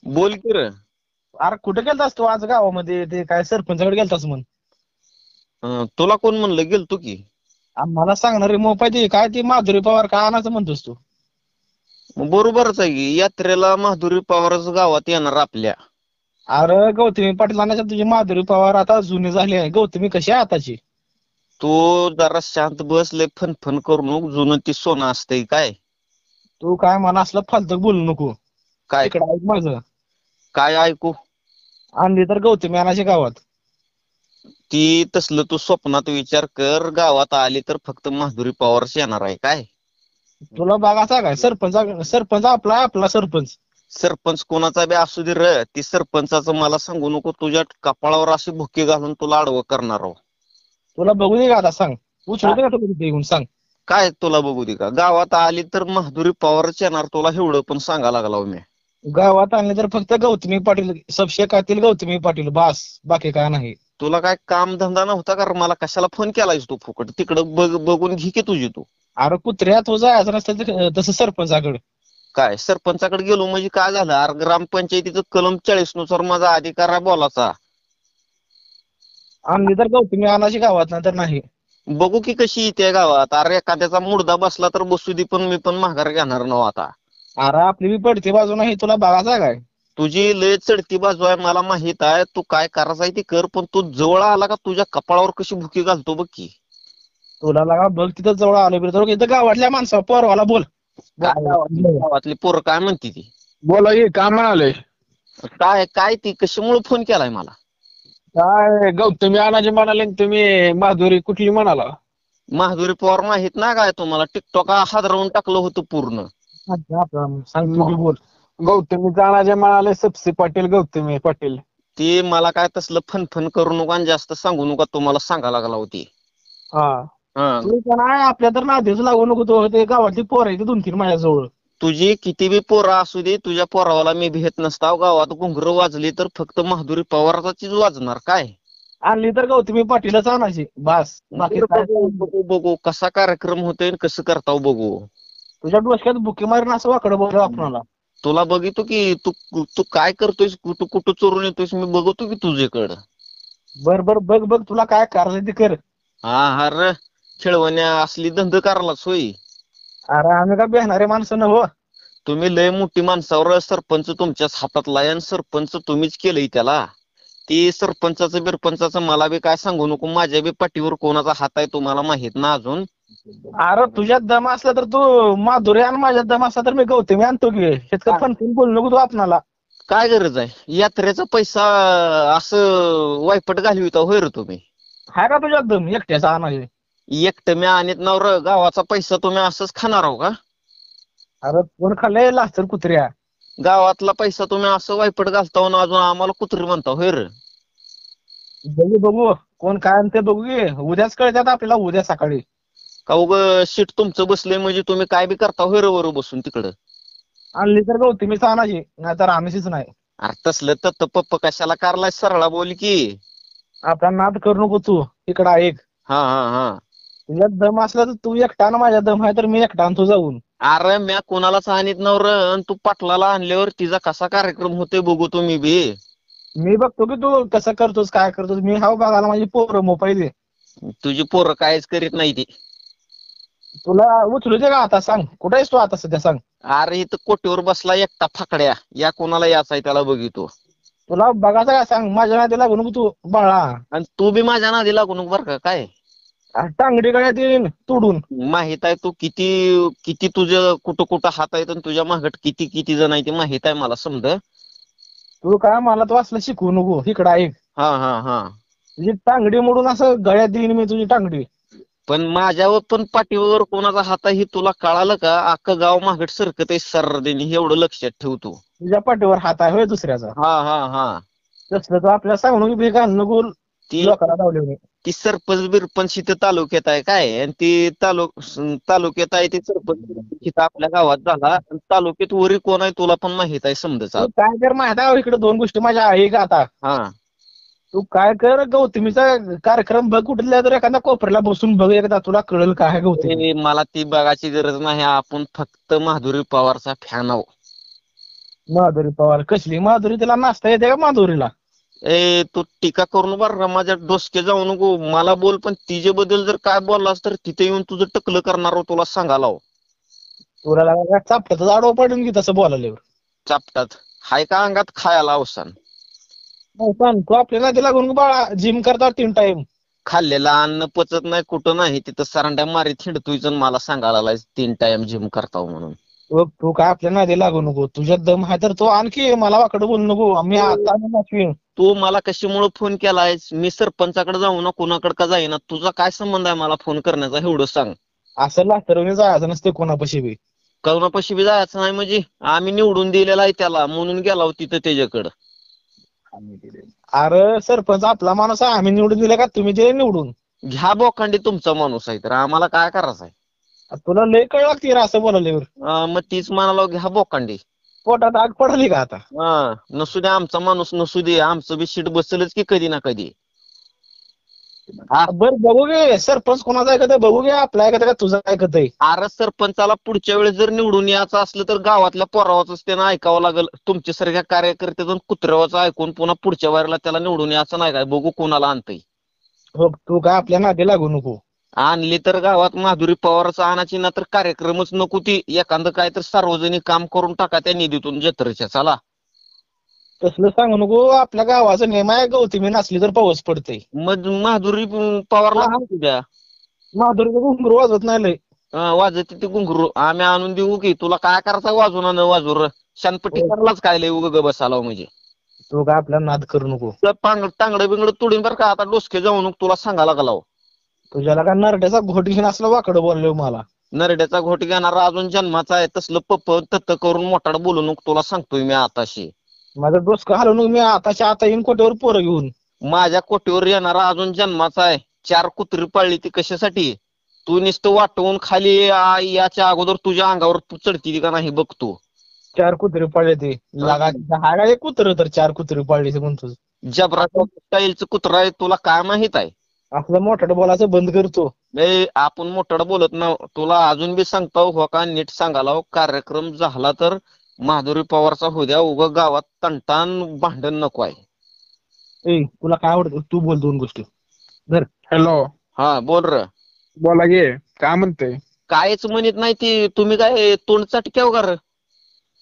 बोल की रे. अरे कुठे गेलतास तू आज गावामध्ये? ते काय सरपंचाकडे गेलतास म्हण. तुला कोण म्हणलं गेलतो की. मला सांगणार रे मोबाईल ते काय ती माधुरी पवार काय आणायचं म्हणतोस तू? मग बरोबरच आहे की यात्रेला माधुरी पवारच गावात येणार आपल्या. अरे गौतमी पाटील आणायच्या तुझी माधुरी पवार आता जुनी झाली आहे. गौतमी कशी आहे आताची? तू जरा शांत बस, लय फनफन करू नको. जुनं ती सोनं असतंय काय. तू काय म्हणा असलं फालतू बोलू नको. काय इकडं ऐक माझं. काय ऐकू? आणली तर गौतमी आणायची गावात. ती तसलं तू स्वप्नात विचार कर, गावात आली तर फक्त माधुरी पवारच येणार आहे काय. तुला बघायचा काय सरपंच? सरपंच आपला सरपंच. सरपंच कोणाचा बी असू दे र, ती सरपंचाचं मला सांगू नको. तुझ्या कपाळावर अशी भुकी घालून तुला आडवं करणार आहो. तुला बघू दे का आता सांग. उचलू का तुला तिथे येऊन सांग. काय तुला बघू दे का? गावात आली तर माधुरी पवारच येणार, तुला एवढं पण सांगा लागला मी. गावात आणले तर फक्त गौतमी पाटील, सबसे कातील गौतमी पाटील बास, बाकी काय नाही. तुला काय काम धंदा नव्हता का मला? कशाला फोन केलायस तू फुकट? तिकडं बघून घे की तुझी तू. अरे कुत्र्या तो जायचं नसतं तसं सरपंचाकडे. काय सरपंचाकडे गेलो म्हणजे काय झालं? अरे ग्रामपंचायतीचं कलम 40 नुसार माझा अधिकार आहे बोलाचा. आणली तर गौतमी आणायची गावात, नाही तर नाही. बघू की कशी येते गावात. अरे एखाद्याचा मुर्दा बसला तर बसू दे, पण मी पण माघार घेणार नव्ह आता. अरे आपली बी पडती बाजू नाही, तुला बघायचा काय? तुझी लय चढती बाजू आहे मला माहित आहे. तू काय करायचं आहे ते कर, पण तू जवळ आला का तुझ्या कपाळावर कशी भुकी घालतो बघ की. तुला लागा बघ तिथं जवळ आलो बिर तर इथं गावातल्या माणसा पोरवाला बोल. काय गावातली पोरं काय म्हणते ती? बोला की काय म्हणाले? काय काय ती कशामुळे फोन केलाय मला? काय गौतमी आणायची म्हणाले आणि तुम्ही माधुरी कुठली म्हणाला? माधुरी पवार माहित ना काय तुम्हाला? टिकटॉक हादरवून टाकलं होतं पूर्ण. सांग तू बी बोल. गौतमी आणायचे म्हणाले, सबसे पाटील गौतमी पाटील. ती मला काय तसलं फनफन करू नका आणि जास्त सांगू नका, तुम्हाला सांगा लागला होती. हा हा. तू पण आहे आपल्या तर नादेच लागू नको. तो ते गावातली पोर आहे 2-3 माझ्याजवळ. तुझी किती बी पोरं असू दे, तुझ्या पोरावाला मी भेट नसता. गावात घुंगरं वाजली तर फक्त माधुरी पवाराचीच वाजणार काय. आणली तर गौतमी पाटीलच आणायची बास, बाकी काय बघू बघू बघू कसा कार्यक्रम होतोय कसं करता बघू. तुझ्या डोसक्यात बुक्की मारून असं वाकडं बोलू आपणाला. तुला बघितो की तू तू काय करतोयस, कुठं कुठं चोरून येतोयस मी बघतो की तुझ्याकडं. बर बर बघ बघ तुला काय करायचं ते कर. हा हर खेळवण्या असली धंद करायला सोयी. अरे आम्ही का बेहणारे माणसं नव्ह. तुम्ही लय मोठी माणसावर, सरपंच तुमच्याच हातातला आहे आणि सरपंच तुम्हीच केलंय त्याला. ती सरपंचाचं बिरपंचाचं मला बी काय सांगू नको. माझ्या बी पाठीवर कोणाचा हात आहे तुम्हाला माहित ना अजून. अरे तुझ्यात दम असला तर तू माधुरी आण, माझ्यात दम असला तर मी गौतमी आणतो की. शेतकरी पण बोलू नको तू आपणाला. काय गरज आहे? यात्रेचा पैसा असं वायपट घालविता होय रे तुम्ही? हाय का तुझ्यात दम एकट्याचा आणायचे? एकटं मी आणत नाव र. गावाचा पैसा तुम्ही असंच खाणार आहो का? अरे कोण खाल्लंय लाचर कुत्र्या? गावातला पैसा तुम्ही असं वायपट घालता ना, अजून आम्हाला कुत्री म्हणता होय रे? बघू बघू कोण काय आणते बघू की. उद्याच कळतात आपल्याला, उद्या सकाळी. का उग शीट तुमचं बसलंय म्हणजे तुम्ही काय बी करता होय रे वर बसून तिकडं? आणली तर गौतमीच आणायची, नाहीतर आम्हीच नाही. अरे तसलं तर पप्प कशाला कारलाय? सरळा बोल की. आपला नाद करू नको तू. इकडं ऐक. हा हा हा. तुझ्यात दम असला तर तू एकटा आण, माझ्यात दम आहे तर मी एकटा आणतो जाऊन. अरे म्या कोणालाच आणत नव र. तू पाटलाला आणल्यावर तिचा कसा कार्यक्रम होतोय बघू तुम्ही बी. मी बघतो की तू कसं करतोस काय करतोस. मी हाव बघायला माझी पोरं मोबाईल दे. तुझी पोरं कायच करीत नाही ती. तुला उचलू दे का आता? सांग कुठे आहेस तू आता सध्या सांग. अरे इथं कोटीवर बसला एकटा फाकड्या. या कोणाला याचा आहे त्याला बघितो. तुला बघायचं काय सांग. माझ्या नादी लागू नको तू बाळा. आणि तू बी माझ्या नादी लागू नको बरं का काय. टांगडी गळ्यात येईन तोडून. माहित आहे तू किती किती तुझं कुठं कुठं हात आहेत आणि तुझ्या मागट किती किती जण आहे ते माहित आहे मला समज. तू काय मला तू असलं शिकवू नको. इकडं ऐक. हा हा हा. तुझी टांगडी मोडून असं गळ्यात देईन मी तुझी टांगडी. पण माझ्यावर पण पाठीवर कोणाचा हात आहे हे तुला कळालं का? अख्खं गाव मागट सरकत आहे सर्रदेनी, एवढं लक्षात ठेवतो. तुझ्या पाठीवर हात आहे होय दुसऱ्याचा? हा हा हा. तसलं तर आपल्याला सांगू नको बी घाल नको ती लोकांना धावले. ती सरपंच बिरपंच इथं तालुक्यात आहे काय, आणि ती तालुक्यात आहे ती सरपंच इथं आपल्या गावात झाला. आणि तालुक्यात वरी कोण आहे तुला पण माहित आहे समजा. तू काय कर माहिती आहे इकडे 2 गोष्टी माझ्या आहे का आता. हा. तू काय कर गौतमीचा कार्यक्रम बघ कुठल्या तर एखाद्या कोपऱ्याला बसून बघ एकदा, तुला कळेल काय आहे गौतमी. मला ती बघायची गरज नाही. आपण फक्त माधुरी पवारचा फॅन आहो. माधुरी पवार कसली माधुरी? तिला नाचता येते का माधुरीला? ए तू टीका करून बरं माझ्या डोसके जाऊ नको, मला बोल, पण तिच्याबद्दल जर काय बोललास तर तिथे येऊन तुझं टकलं करणार हो, तुला सांगायला हो. तुला लागा चापट्याचा आडवा पडून की तसं बोलायल्यावर. चापटात हाय का अंगात खायला अवसान? पण तू आपल्या नादी लागून बाळा, जिम करता 3 टाइम. खाल्लेलं अन्न पचत नाही कुठं नाही तिथं सरांड्या मारी थिंडतोय आणि मला सांगायला लागलाय 3 टाइम जिम करताव म्हणून. तू काय आपल्या नादी लागू नको. तुझ्यात दम आहे तर तो आणखी मला वाकडं बोलू नको. मी आता नाचवीन. तू मला कशामुळे फोन केलायस? मी सरपंचाकडे जाऊ ना कोणाकडे का जाईना, तुझा काय संबंध आहे मला फोन करण्याचा एवढं सांग. असं लातरवणी जायचं नसते कोणापाशी बी. कोणापाशी बी जायचं नाही म्हणजे आम्ही निवडून दिलेला आहे त्याला म्हणून गेला होता तिथं त्याच्याकडं. अरे सरपंच आपला माणूस आहे. आम्ही निवडून दिले का तुम्ही दिले निवडून? घ्या बोकांडी तुमचा माणूस आहे तर आम्हाला काय करायचं आहे? तुला लय कळ लागते रे असं बोलायल्यावर. मग तीच म्हणाला घ्या बोकांडी. पोटात आग पडली का आता? नसू दे आमचा माणूस, नसू दे आमचं बी सीट बसलच की कधी ना कधी. बर बघू घे सरपंच कोणाचा ऐकत आहे बघू घे. आपला ऐकत का तुझं ऐकत आहे? अरे सरपंचाला पुढच्या वेळेस जर निवडून यायचं असलं तर गावातल्या पोरावाच त्यानं ऐकावं लागेल. तुमच्यासारख्या कार्यकर्त्यातून कुत्र्यावाचं ऐकून पुन्हा पुढच्या वारीला त्याला निवडून यायचं नाही काय? बघू कोणाला आणतंय. हो तू काय आपल्या नादी लागू नको. आणली तर गावात माधुरी पवारचं आणायची ना तर कार्यक्रमच नको. ती एखादं काय तर सार्वजनिक काम करून टाका त्या निधीतून जत्रेच्या. चला तसलं सांगू नको. आपल्या गावाचा नियम आहे, गौतमी नसली तर पाऊस पडतंय. मग माधुरी पवारला द्या. माधुरीचं घुंगरू वाजवत नाही लय. वाजत ती घुंगरू आम्ही आणून देऊ की? तुला काय करायचं वाजून न वाजूर? शानपट्टी करायलाच काय लय उग बसाला म्हणजे. तू काय आपल्या नाद करू नको. टांगडं बिंगड तुडीन बरं का आता डोसके जाऊ नको तुला सांगायला लागला. तुझ्याला का नरड्याचा घोट घेऊन असलं वाकडं बोललो मला. नरड्याचा घोट घेणारा अजून जन्माचा आहे. तसलं पप्प तत्त करून मोठाड बोलू नको तुला सांगतोय मी आताशी. माझं डोसकं हलवू नको. मी आताच्या आता येईन कोट्यावर पोरं घेऊन. माझ्या कोटीवर येणारा अजून जन्माचा आहे. 4 कुत्री पाळली ती कशासाठी? तू नुसतं वाटवून खाली याच्या अगोदर तुझ्या अंगावर चढती का नाही बघतो. 4 कुत्री पाळले ते लागा हाय कुत्र तर 4 कुत्री पाळली ते म्हणतो. जबरा स्टाईलचं कुत्र आहे तुला काय माहित आहे? आपलं मोठं बोलायचं बंद करतो. आपण मोठं बोलत ना. तुला अजून बी सांगतो हो का नीट सांगायला हो. कार्यक्रम झाला तर माधुरी पवारचा होऊ द्या. उगा गावात तंटान भांडण नको आहे. तुला काय आवडतं तू बोल 2 गोष्टी. हॅलो. हा बोल र. बोला गे काय म्हणते? कायच म्हणत नाही ती. तुम्ही काय तोंड चटक्याव का?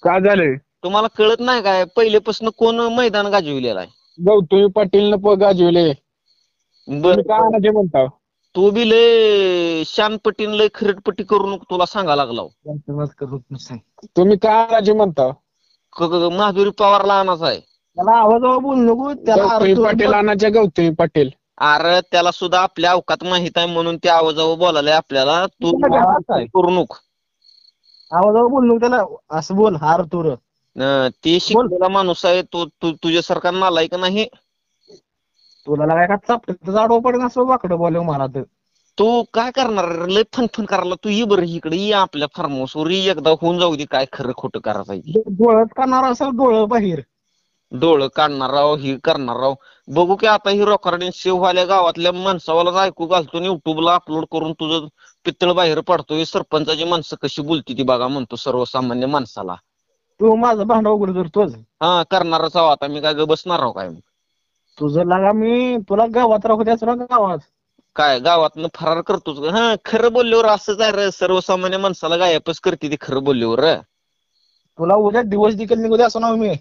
काय झालंय? तुम्हाला कळत नाही काय? पहिलेपासून कोण मैदान गाजविलेलं आहे? गौतमी पाटील गाजवले. काय आणायचे म्हणता? तू बी लय शानपट्टीन लय खरटपट्टी करू नको तुला सांगा लागला. तुम्ही काय आणायचे म्हणता? माधुरी पवारला आणायचा आहे. त्याला आवाज बोलू नको. त्याला पाटील आणायचे. गौतमी पाटील. अरे त्याला सुद्धा आपल्या अवकात माहित आहे म्हणून ते आवाजावर बोलायला आपल्याला. तू करू नको. आवाजावर बोलू नको त्याला. असं बोल हार तुर. ते शिकलेला माणूस आहे तो. तुझ्यासारखा नालायक नाही. तुला काय का चापट आडवं पडेल असं वाकडं बोलव मला तर. तू काय करणार? लय फनफन करायला तू ये बरं इकडे ये आपल्या फार्म हाऊसवर एकदा होऊन जाऊ दे काय खरं खोटं करायचं. डोळ्यात करणार असं डोळं बाहेर. डोळं काढणार राव ही करणार राव. बघू की आता ही रेकॉर्डिंग सेव्ह व्हायला गावातल्या माणसावाला ऐकू घालतो युट्यूबला अपलोड करून तुझं पित्तळ बाहेर पडतोय. सरपंचाची माणसं कशी बोलती ती बघा म्हणतो सर्वसामान्य माणसाला. तू माझं भांडं उघड करतोच. करणारच आहो आता मी काय बसणार आहो काय? तुझं लागा मी तुला गावात राहू द्याच ना गावात. काय गावातनं फरार करतोच? खरं बोलल्यावर असंच आहे रे. सर्वसामान्य माणसाला गायबच करते ती खरं बोलल्यावर. तुला उद्या दिवस देखील निघू द्या असं ना मी.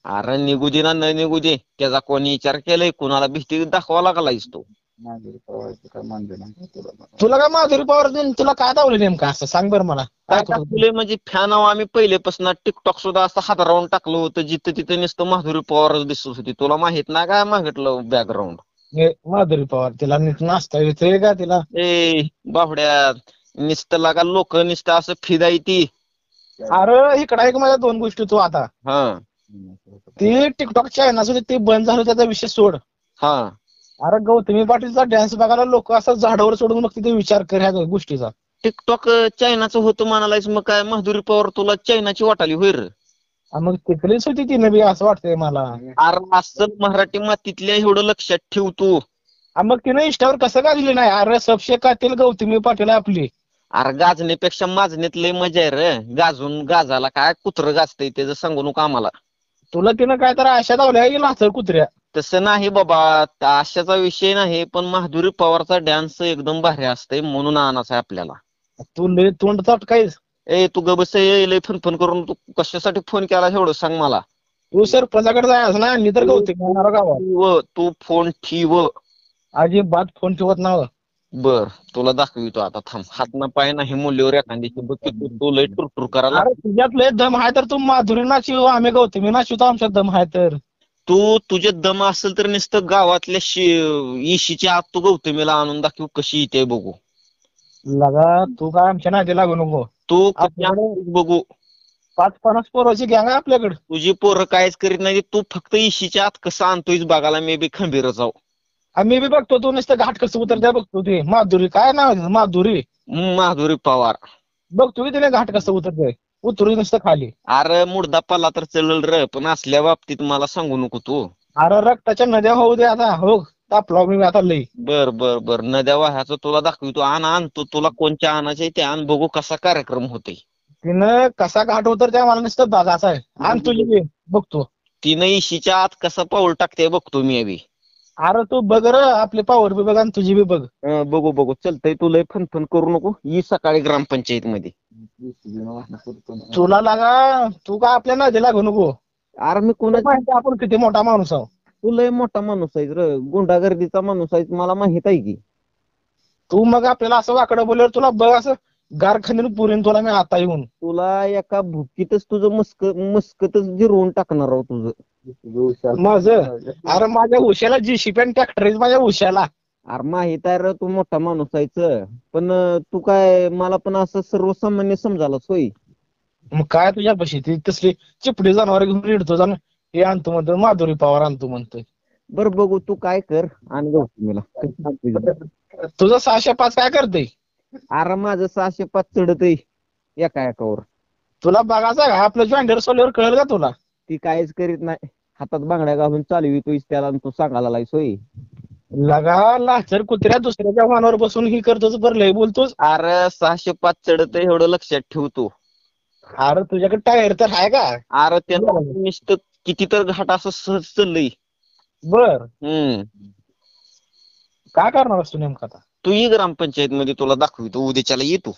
अरे निघू दे ना न निघू दे त्याचा कोणी विचार केलाय? कुणाला भीती दाखवा लागलायस तो? तुला काय माधुरी पवार देईन? तुला काय दावलं नेमकं असं सांग बरं मला. काय टाकलंय म्हणजे फॅन आम्ही पहिलेपासून टिकटॉक सुद्धा असं हादरावून टाकलं होतं. जिथं तिथं नुसतं माधुरी पवारच दिसत होती. तुला माहित नाही काय मागितलं बॅकग्राऊंड? माधुरी पवार तिला नीट नाचता येतोय का तिला? बावड्या नुसतं लागा लोक नुसतं असं फिदाई ती. अरे इकडे ऐक माझ्या 2 गोष्टी. तू आता ती टिकटॉक चायना सुद्धा ते बंद झालं त्याचा विषय सोड. अरे गौतमी पाटीलचा डान्स बघायला लोक असं झाडावर सोडून मग तिथे विचार कर ह्या गोष्टीचा. टिकटॉक चायनाचं होतं म्हणालायस मग काय माधुरी पवार तुला चायनाची वाटाली होय रे? मग तिकडेच होती ती नवी असं वाटतंय मला. अरे असं मराठी मातीतल्या एवढं लक्षात ठेव तू. मग तिने इंस्टावर कसं काय दिलं नाही? अरे सबसे कातील गौतमी पाटील आपली. अरे गाजण्यापेक्षा माजण्यात लय मजा आहे रे. गाजून गाजाला काय कुत्र गाजतंय त्याचं सांगू नको आम्हाला. तुला तिनं काय तर आशा दावल्या की लाचर कुत्र्या. तसं नाही बाबा, आशाचा विषय नाही, पण माधुरी पवारचा डान्स एकदम भारी असतंय म्हणून आणायचा आहे आपल्याला. तू लय तोंड चटकायस. ए तू गबस लय फनफन करून तू कशासाठी फोन केला एवढं सांग मला. तू सरपंचाकडे जायस ना, मी तर गवते गावात. तू फोन ठेव. अजिबात फोन ठेवत नाव. बर तुला दाखवितो आता, थांब. हात ना पाय नाही मुलीवर एखाद्याची बघ की तू लय टुरटुर करायला. अरे तुझ्यात लय दम आहे तर तू माधुरी नाशिव, आम्ही गौतमी नाशिवतो, आमच्यात दम आहे तर. तुझ्या दम असेल तर नुसतं गावातल्या इशीच्या आत तू गौतमीला आणून दाखव कशी इथे बघू. लगा तू काय आमच्या नादी लागू नको. तू बघू. 5-50 पोराची गँग आहे आपल्याकडे. तुझी पोरं काहीच करीत नाही, तू फक्त इशीच्या आत कसं आणतोयस बघायला मी बी खंबीर जाऊ. आम्ही बी बघतो, तू नुसतं घाट कसं उतरत्या बघतो. ते माधुरी काय नाव आहे? माधुरी पवार बघतो की तिने घाट कसं उतरतंय. उतरू नुसतं खाली. अरे मुर्दा पाला तर चलल र, पण असल्या बाबतीत मला सांगू नको तू. अरे रक्ताच्या नद्या होऊ दे आता. हो तापला मी आता लई. बर बर बर नद्या वाह्याचं तुला दाखवितो. आण तुला कोणच्या आणायचे ते आण, बघू कसा कार्यक्रम होते. तिनं कसा घाट उतरत्या मला नुसतं बघायचं आहे. आणि तुझी बी बघतो. तिनं इशीच्या आत कसा पाऊल टाकते बघतो मी बी. अरे तू बघ र, आपले पावर बी बघ आणि तुझी बी बघ. बघू चलतंय. तू लय फनफन करू नको. ही सकाळी ग्रामपंचायत मध्ये तुला लागा, तू काय आपल्या नादी लागू नको. अरे मी कोणा माहिती आपण किती मोठा माणूस आहो. तू लय मोठा माणूस आहेस र, गुंडागर्दीचा माणूस आहेस मला माहित आहे की. तू मग आपल्याला असं वाकडं बोलल्यावर तुला बघ असं गारखान्यानं पुरीन तुला मी आता येऊन. तुला एका भुकीतच तुझं मस्कतच जिरवून टाकणार आहोत तुझं. माझं अरे माझ्या उशाला जीसीपी आणि ट्रॅक्टर आहे माझ्या उशाला. अरे माहित आहे र, तू मोठा माणूस आहेस, पण तू काय मला पण असं सर्वसामान्य समजायला सोय. मग काय तुझ्या पशी ती तसली चिपडी जनावर घेऊन रिडतो जाण. हे आणतो म्हणतो, माधुरी पवार आणतो म्हणतोय. बरं बघू तू काय कर आणि गौतमीला. तुझं 605 काय करते? अरे माझं 605 चढत एका एकावर. तुला बघायचं का आपलं जॉईंडर सोल्यावर कळेल का तुला? ती काहीच करीत नाही, हातात बांगड्या घालून चालवितोय त्याला आणि तू सांगायला लागलाय सोय. लगा लाचर कुत्र्या दुसऱ्याच्या वाहनावर बसून ही करतोच, बरं लय बोलतोच. अरे 605 चढत एवढं लक्षात ठेवतो. अरे तुझ्याकडे टायर तर आहे का? अरे त्याला नुसतं किती तर घाट असं सहज चाललंय. बर काय करणार असतो नेमका आता? तू ये ग्रामपंचायत मध्ये तुला दाखवितो उद्याच्याला ये तू.